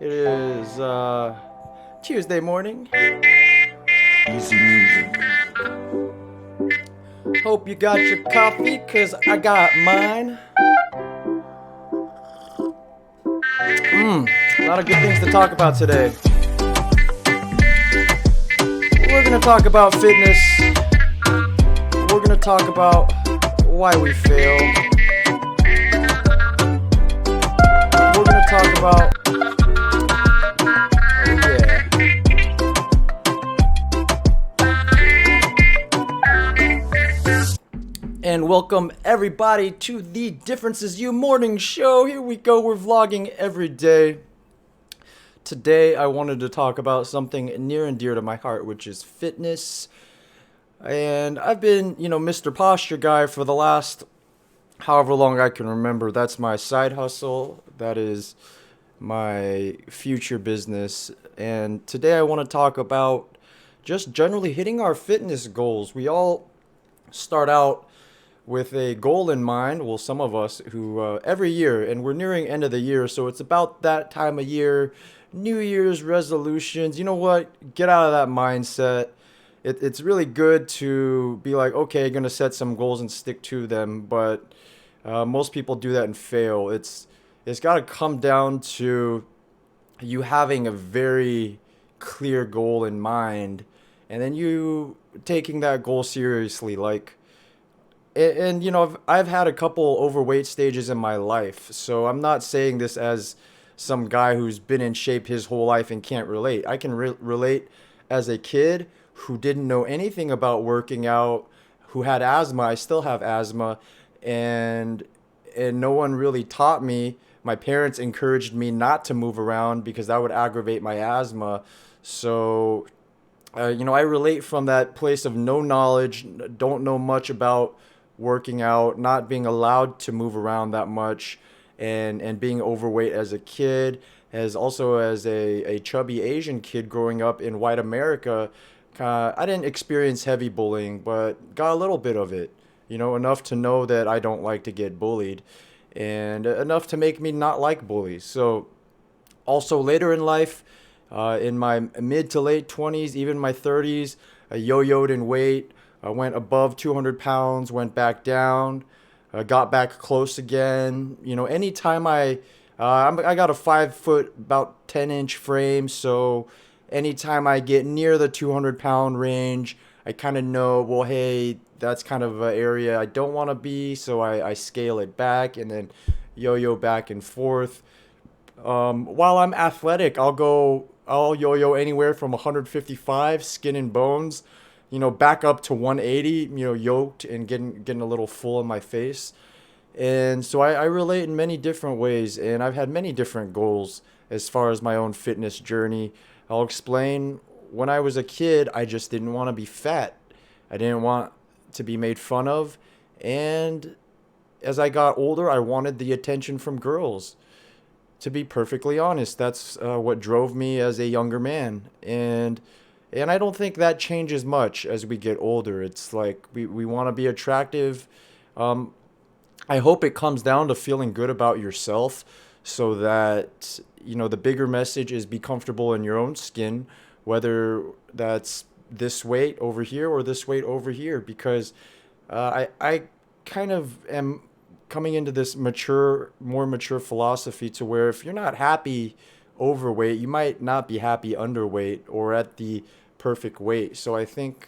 It is Tuesday morning. Easy music. Hope you got your coffee, cause I got mine. A lot of good things to talk about today. We're gonna talk about fitness. We're gonna talk about why we fail. We're gonna talk about, oh yeah, and welcome everybody to the Differences You Morning Show. Here we go, we're vlogging every day. Today I wanted to talk about something near and dear to my heart, which is fitness. And I've been, Mr. Posture Guy for the last however long I can remember. That's my side hustle. That is my future business. And today I want to talk about just generally hitting our fitness goals. We all start out with a goal in mind. Well, some of us who every year, and we're nearing end of the year, so it's about that time of year. New Year's resolutions. You know what? Get out of that mindset. It's really good to be like, okay, gonna set some goals and stick to them, but most people do that and fail. It's got to come down to you having a very clear goal in mind, and then you taking that goal seriously. Like, and I've had a couple overweight stages in my life, so I'm not saying this as some guy who's been in shape his whole life and can't relate. I can relate as a kid who didn't know anything about working out, who had asthma. I still have asthma, and no one really taught me. My parents encouraged me not to move around because that would aggravate my asthma. So I relate from that place of no knowledge, don't know much about working out, not being allowed to move around that much, and being overweight as a kid, as also as a chubby Asian kid growing up in white America. I didn't experience heavy bullying, but got a little bit of it, enough to know that I don't like to get bullied, and enough to make me not like bullies. So also later in life, in my mid to late 20s, even my 30s, I yo-yoed in weight. I went above 200 pounds, went back down, got back close again. Anytime I got a 5 foot, about 10-inch frame, so anytime I get near the 200-pound range, I kind of know, well, hey, that's kind of an area I don't want to be, so I scale it back and then yo-yo back and forth. While I'm athletic, I'll yo-yo anywhere from 155 skin and bones, back up to 180, yoked and getting a little full in my face. And so I relate in many different ways, and I've had many different goals as far as my own fitness journey. I'll explain. When I was a kid, I just didn't want to be fat. I didn't want to be made fun of, and as I got older, I wanted the attention from girls. To be perfectly honest, that's what drove me as a younger man, and I don't think that changes much as we get older. It's like we want to be attractive. Um, I hope it comes down to feeling good about yourself, so that the bigger message is be comfortable in your own skin, whether that's this weight over here or this weight over here, because I kind of am coming into this more mature philosophy to where if you're not happy overweight, you might not be happy underweight or at the perfect weight. So I think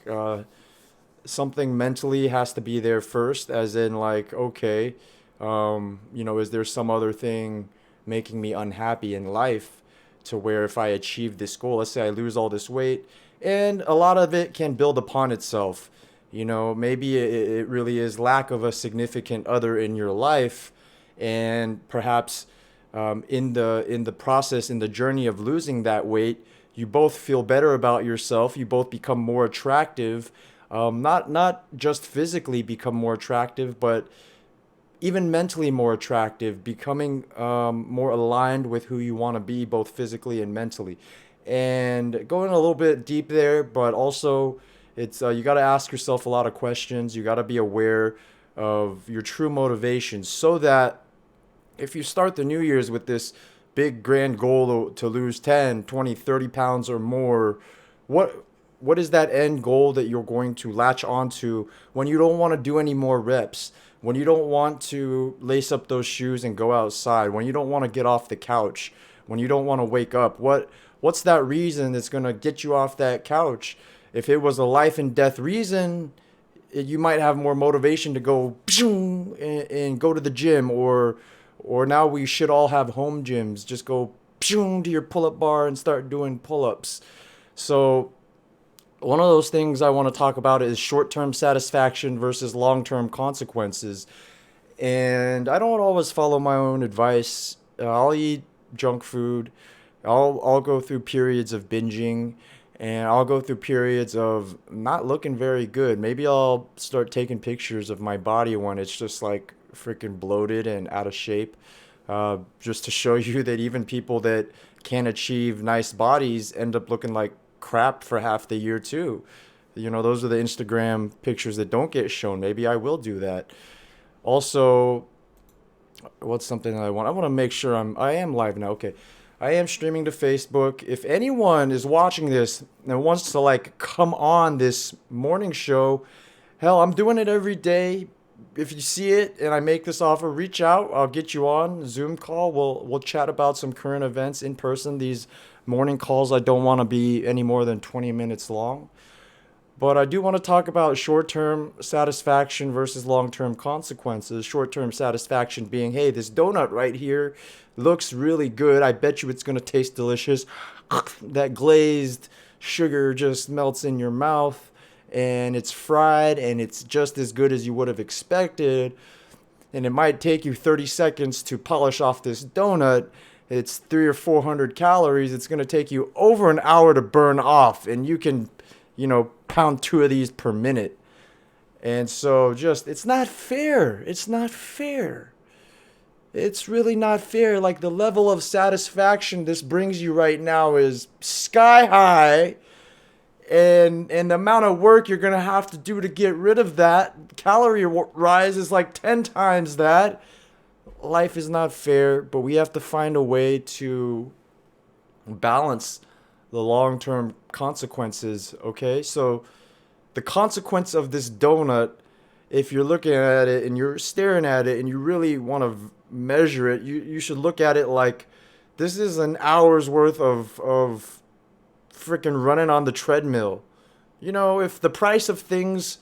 something mentally has to be there first, as in like, okay, is there some other thing making me unhappy in life to where if I achieve this goal, let's say I lose all this weight, and a lot of it can build upon itself. Maybe it really is lack of a significant other in your life, and perhaps in the process, in the journey of losing that weight, you both feel better about yourself. You both become more attractive, not just physically become more attractive, but even mentally more attractive, becoming more aligned with who you want to be, both physically and mentally. And going a little bit deep there, but also it's you got to ask yourself a lot of questions. You got to be aware of your true motivations, so that if you start the New Year's with this big grand goal to lose 10, 20, 30 pounds or more, what what is that end goal that you're going to latch onto when you don't want to do any more reps? When you don't want to lace up those shoes and go outside, when you don't want to get off the couch, when you don't want to wake up, what's that reason that's going to get you off that couch? If it was a life and death reason, you might have more motivation to go and go to the gym, or now we should all have home gyms. Just go to your pull-up bar and start doing pull-ups. So one of those things I want to talk about is short-term satisfaction versus long-term consequences. And I don't always follow my own advice. I'll eat junk food. I'll go through periods of binging, and I'll go through periods of not looking very good. Maybe I'll start taking pictures of my body when it's just like freaking bloated and out of shape, just to show you that even people that can achieve nice bodies end up looking like crap for half the year too. You know, those are the Instagram pictures that don't get shown. Maybe I will do that. Also, what's something that I want? I want to make sure I am live now. Okay. I am streaming to Facebook. If anyone is watching this and wants to like come on this morning show, hell, I'm doing it every day. If you see it and I make this offer, reach out. I'll get you on Zoom call. We'll chat about some current events in person. These morning calls, I don't want to be any more than 20 minutes long. But I do want to talk about short-term satisfaction versus long-term consequences. Short-term satisfaction being, hey, this donut right here looks really good. I bet you it's going to taste delicious. That glazed sugar just melts in your mouth, and it's fried, and it's just as good as you would have expected. And it might take you 30 seconds to polish off this donut. It's 300 or 400 calories. It's going to take you over an hour to burn off, and you can, pound 2 of these per minute. And so it's not fair. It's not fair. It's really not fair. Like, the level of satisfaction this brings you right now is sky high. And the amount of work you're going to have to do to get rid of that calorie rise is like 10 times that. Life is not fair, but we have to find a way to balance the long-term consequences, okay? So the consequence of this donut, if you're looking at it and you're staring at it and you really want to measure it, you should look at it like this is an hour's worth of freaking running on the treadmill. If the price of things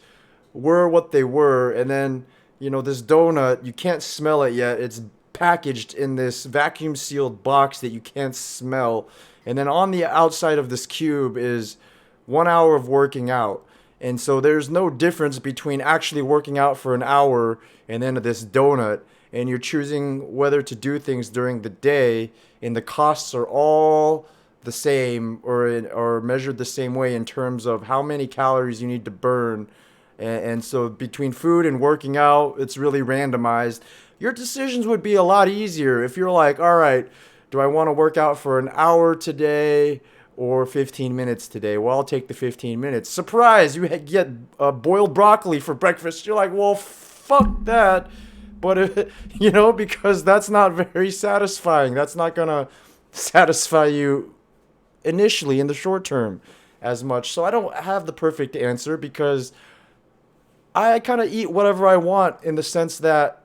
were what they were, and then, this donut, you can't smell it yet. It's packaged in this vacuum sealed box that you can't smell. And then on the outside of this cube is 1 hour of working out. And so there's no difference between actually working out for an hour and then this donut. And you're choosing whether to do things during the day, and the costs are all the same or measured the same way in terms of how many calories you need to burn. And so between food and working out, it's really randomized. Your decisions would be a lot easier if you're like, all right, do I want to work out for an hour today or 15 minutes today? Well, I'll take the 15 minutes. Surprise, you get boiled broccoli for breakfast. You're like, well, fuck that. But, because that's not very satisfying. That's not going to satisfy you initially in the short term as much. So I don't have the perfect answer, because I kind of eat whatever I want, in the sense that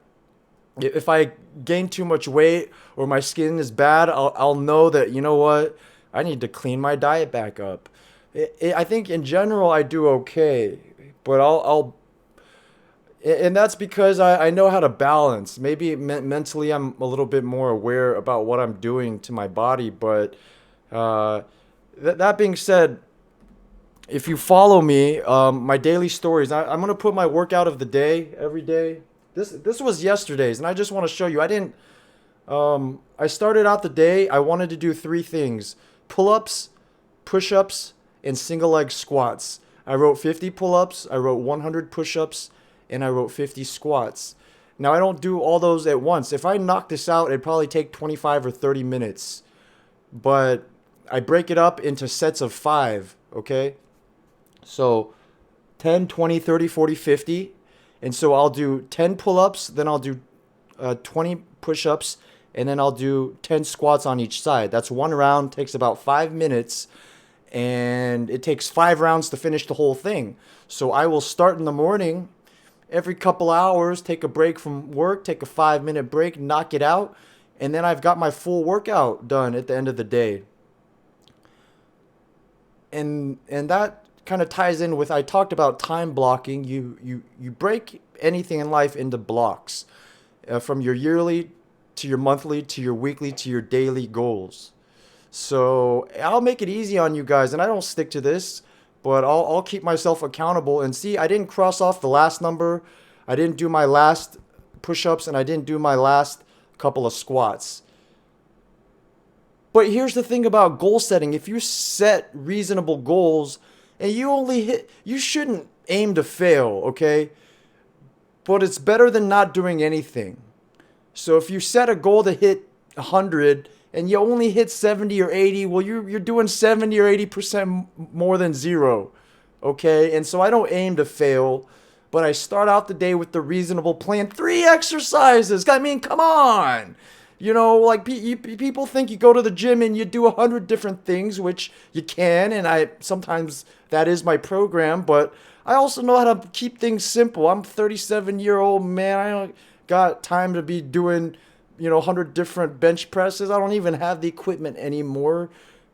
if I gain too much weight or my skin is bad, I'll know that, you know what, I need to clean my diet back up. I think in general I do okay, but and that's because I know how to balance. Maybe mentally I'm a little bit more aware about what I'm doing to my body, but that being said, if you follow me, my daily stories, I'm going to put my workout of the day every day. This was yesterday's, and I just want to show you. I started out the day, I wanted to do 3 things: pull-ups, push-ups, and single leg squats. I wrote 50 pull-ups, I wrote 100 push-ups, and I wrote 50 squats. Now, I don't do all those at once. If I knock this out, it'd probably take 25 or 30 minutes. But I break it up into sets of 5, okay? So 10, 20, 30, 40, 50. And so I'll do 10 pull-ups, then I'll do 20 push-ups, and then I'll do 10 squats on each side. That's one round, takes about 5 minutes, and it takes 5 rounds to finish the whole thing. So I will start in the morning, every couple hours, take a break from work, take a 5 minute break, knock it out, and then I've got my full workout done at the end of the day. And that kind of ties in with, I talked about time blocking. You break anything in life into blocks, from your yearly to your monthly to your weekly to your daily goals. So I'll make it easy on you guys, and I don't stick to this, but I'll keep myself accountable. And see, I didn't cross off the last number, I didn't do my last push-ups, and I didn't do my last couple of squats. But here's the thing about goal setting. If you set reasonable goals and you shouldn't aim to fail, okay? But it's better than not doing anything. So if you set a goal to hit 100 and you only hit 70 or 80, well, you're doing 70 or 80% more than zero, okay? And so I don't aim to fail, but I start out the day with the reasonable plan. 3 exercises. I mean, come on. You know, like people think you go to the gym and you do 100 different things, which you can, and I sometimes that is my program, but I also know how to keep things simple. I'm a 37-year-old man. I don't got time to be doing, 100 different bench presses. I don't even have the equipment anymore,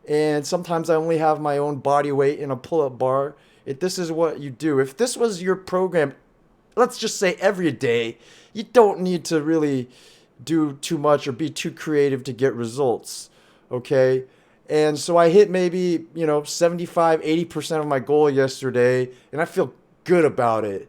and sometimes I only have my own body weight in a pull-up bar. If this is what you do, if this was your program, let's just say every day, you don't need to really do too much or be too creative to get results, okay? And so I hit maybe 75-80% of my goal yesterday, and I feel good about it.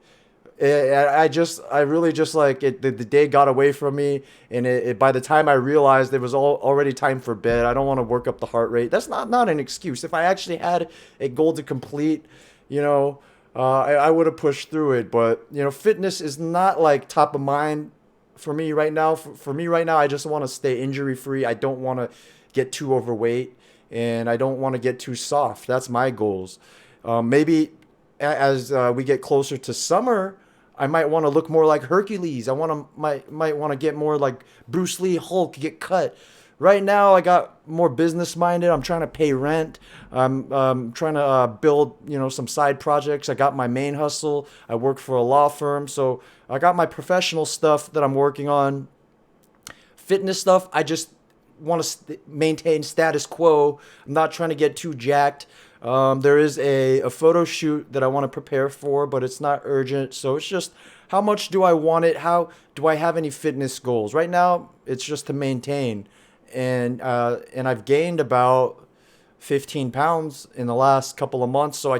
I really just like it. The day got away from me, and by the time I realized it was already time for bed. I don't want to work up the heart rate. That's not an excuse. If I actually had a goal to complete, I would have pushed through it. But fitness is not like top of mind for me right now. For me right now, I just want to stay injury free. I don't want to get too overweight, and I don't want to get too soft. That's my goals. Maybe as we get closer to summer, I might want to look more like Hercules. Might want to get more like Bruce Lee, Hulk, get cut. Right now, I got more business minded. I'm trying to pay rent. I'm trying to build, some side projects. I got my main hustle. I work for a law firm, so I got my professional stuff that I'm working on. Fitness stuff, I just want to maintain status quo. I'm not trying to get too jacked. There is a photo shoot that I want to prepare for, but it's not urgent. So it's just, how much do I want it? How do I have any fitness goals? Right now, it's just to maintain. And I've gained about 15 pounds in the last couple of months. So I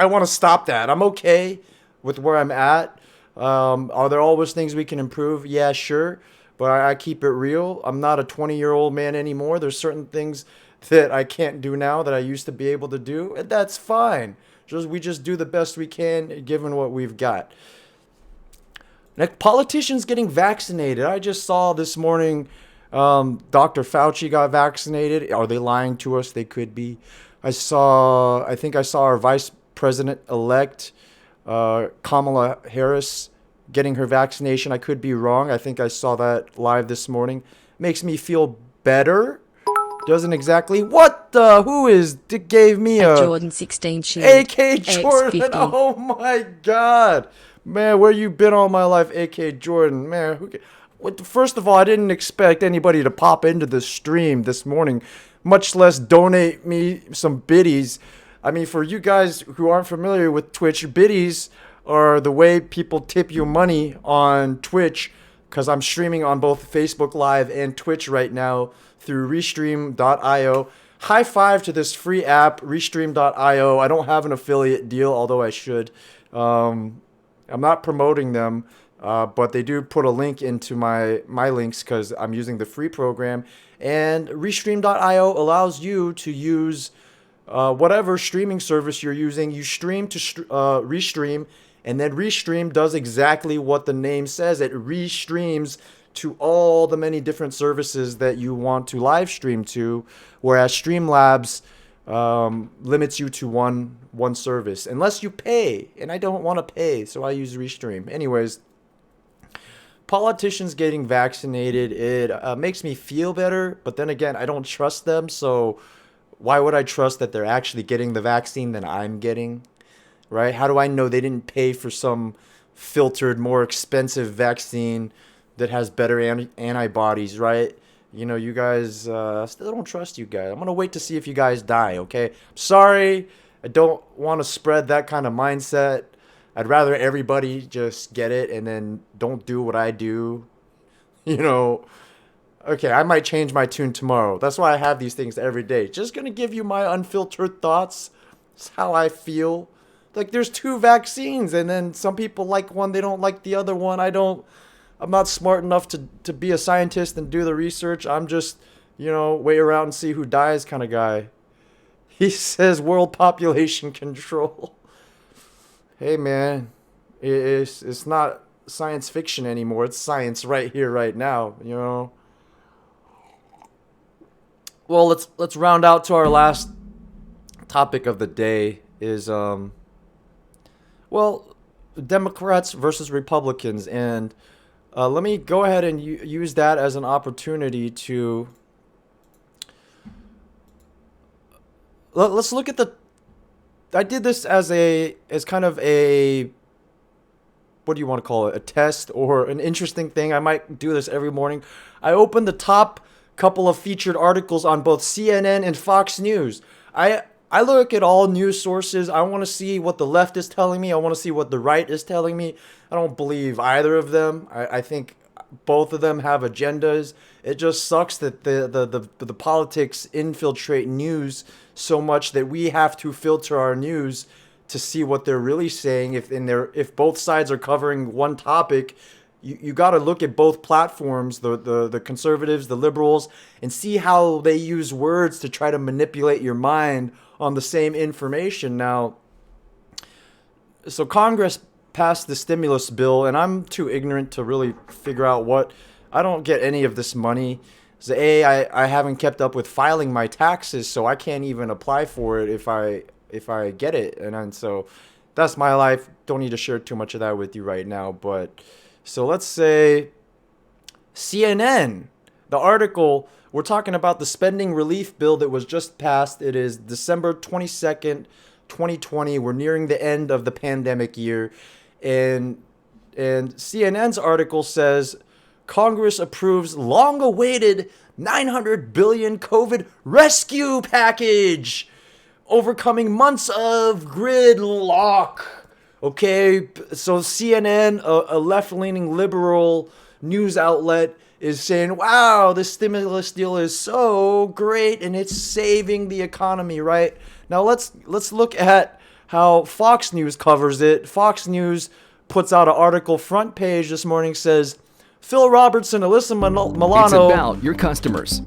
want to stop that. I'm okay with where I'm at. Are there always things we can improve? Yeah, sure. But I keep it real. I'm not a 20-year-old man anymore. There's certain things that I can't do now that I used to be able to do, and that's fine. We just do the best we can given what we've got. Like politicians getting vaccinated. I just saw this morning Dr. Fauci got vaccinated. Are they lying to us? They could be. I think I saw our Vice President-elect Kamala Harris getting her vaccination. I could be wrong. I think I saw that live this morning. Makes me feel better. Doesn't exactly. What the? Who gave me a Jordan 16 shield. AK Jordan? X50. Oh my God, man, where you been all my life, AK Jordan? Man, first of all, I didn't expect anybody to pop into the stream this morning, much less donate me some biddies. I mean, for you guys who aren't familiar with Twitch, biddies are the way people tip you money on Twitch, because I'm streaming on both Facebook Live and Twitch right now through Restream.io. High five to this free app, Restream.io. I don't have an affiliate deal, although I should. I'm not promoting them, but they do put a link into my links because I'm using the free program. And Restream.io allows you to use whatever streaming service you're using. You stream to Restream, and then Restream does exactly what the name says. It restreams to all the many different services that you want to live stream to, whereas Streamlabs limits you to one service, unless you pay, and I don't want to pay, so I use Restream. Anyways, politicians getting vaccinated, it makes me feel better, but then again, I don't trust them, so why would I trust that they're actually getting the vaccine than I'm getting, right? How do I know they didn't pay for some filtered, more expensive vaccine that has better antibodies, right? You know, you guys, still don't trust you guys. I'm gonna wait to see if you guys die, okay? I'm sorry, I don't want to spread that kind of mindset. I'd rather everybody just get it and then don't do what I do. You know, okay, I might change my tune tomorrow. That's why I have these things every day. Just gonna give you my unfiltered thoughts. It's how I feel. Like there's two vaccines, and then some people like one, they don't like the other one. I'm not smart enough to be a scientist and do the research. I'm just, wait around and see who dies kind of guy. He says world population control. Hey man, it's not science fiction anymore. It's science right here, right now. Well, let's round out to our last topic of the day is Democrats versus Republicans, and let me go ahead and use that as an opportunity to let's look at the. I did this as kind of a, what do you want to call it, a test or an interesting thing. I might do this every morning. I opened the top couple of featured articles on both CNN and Fox News. I look at all news sources. I want to see what the left is telling me. I want to see what the right is telling me. I don't believe either of them. I think both of them have agendas. It just sucks that the politics infiltrate news so much that we have to filter our news to see what they're really saying. If both sides are covering one topic, you got to look at both platforms, the conservatives, the liberals, and see how they use words to try to manipulate your mind on the same information. Now, so Congress passed the stimulus bill, and I'm too ignorant to really figure out what. I don't get any of this money. So I haven't kept up with filing my taxes, so I can't even apply for it if I get it. And so that's my life. Don't need to share too much of that with you right now. But so let's say CNN, the article, we're talking about the spending relief bill that was just passed. It is December 22nd, 2020. We're nearing the end of the pandemic year. And CNN's article says Congress approves long-awaited $900 billion COVID rescue package, overcoming months of gridlock. Okay, so CNN, a left-leaning liberal news outlet, is saying, wow, this stimulus deal is so great and it's saving the economy, right? Now let's look at how Fox News covers it. Fox News puts out an article, front page this morning, says, Phil Robertson, Alyssa Milano. It's about your customers.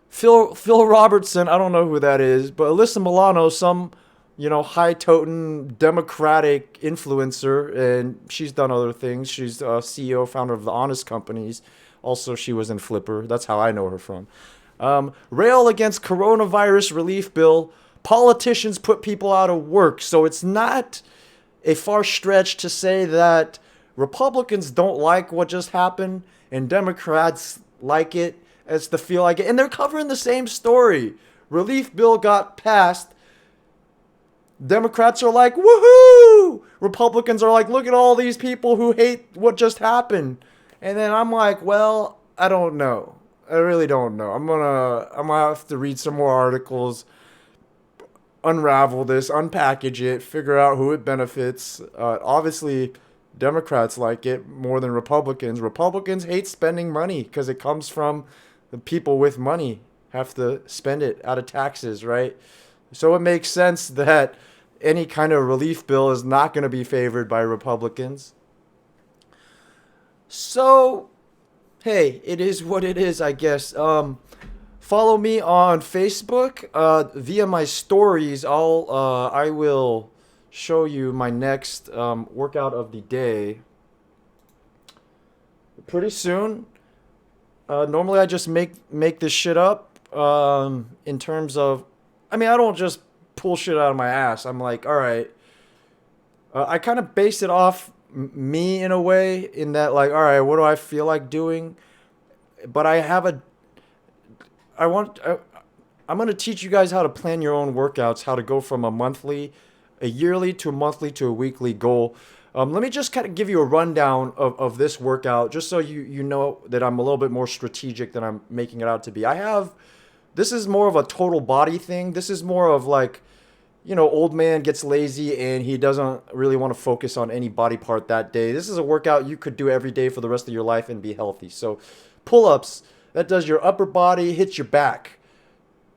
Phil Robertson, I don't know who that is, but Alyssa Milano, some, high-toting Democratic influencer, and she's done other things. She's CEO, founder of the Honest Companies. Also, she was in Flipper. That's how I know her from. Rail against coronavirus relief bill. Politicians put people out of work. So it's not a far stretch to say that Republicans don't like what just happened and Democrats like it, as to feel like it. And they're covering the same story. Relief bill got passed. Democrats are like, woohoo! Republicans are like, look at all these people who hate what just happened. And then I'm like, well, I don't know. I really don't know. I'm gonna have to read some more articles, unravel this, unpackage it, figure out who it benefits. Obviously, Democrats like it more than Republicans. Republicans hate spending money because it comes from the people with money have to spend it out of taxes, right? So it makes sense that any kind of relief bill is not going to be favored by Republicans. So, hey, it is what it is, I guess. Follow me on Facebook via my stories. I will show you my next workout of the day pretty soon. Normally I just make this shit up in terms of, I don't just pull shit out of my ass. I'm like, all right, I kind of base it off me in a way, in that, like, all right, what do I feel like doing? But I have a I want I'm going to teach you guys how to plan your own workouts, how to go from a yearly to a monthly to a weekly goal. Let me just kind of give you a rundown of this workout, just so you know that I'm a little bit more strategic than I'm making it out to be. This is more of a total body thing. This is more of like, old man gets lazy and he doesn't really want to focus on any body part that day. This is a workout you could do every day for the rest of your life and be healthy. So, pull ups, that does your upper body, hits your back.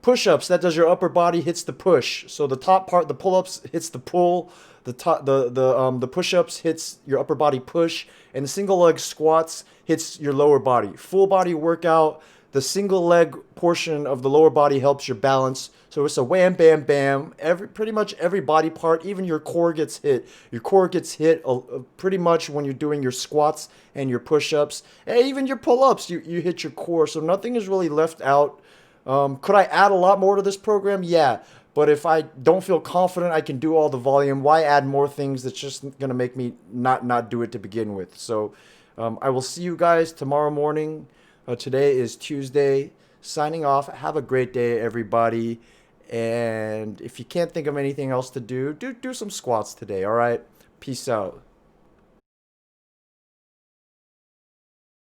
Push-ups, that does your upper body hits the push. So the top part, the pull-ups hits the pull. The push-ups hits your upper body push, and the single leg squats hits your lower body. Full body workout. The single leg portion of the lower body helps your balance. So it's a wham bam bam. Pretty much every body part, even your core gets hit. Your core gets hit pretty much when you're doing your squats and your push-ups, and even your pull-ups. You hit your core. So nothing is really left out. Could I add a lot more to this program? Yeah. But if I don't feel confident I can do all the volume, why add more things that's just going to make me not do it to begin with? So I will see you guys tomorrow morning. Today is Tuesday. Signing off. Have a great day, everybody. And if you can't think of anything else to do some squats today, all right? Peace out.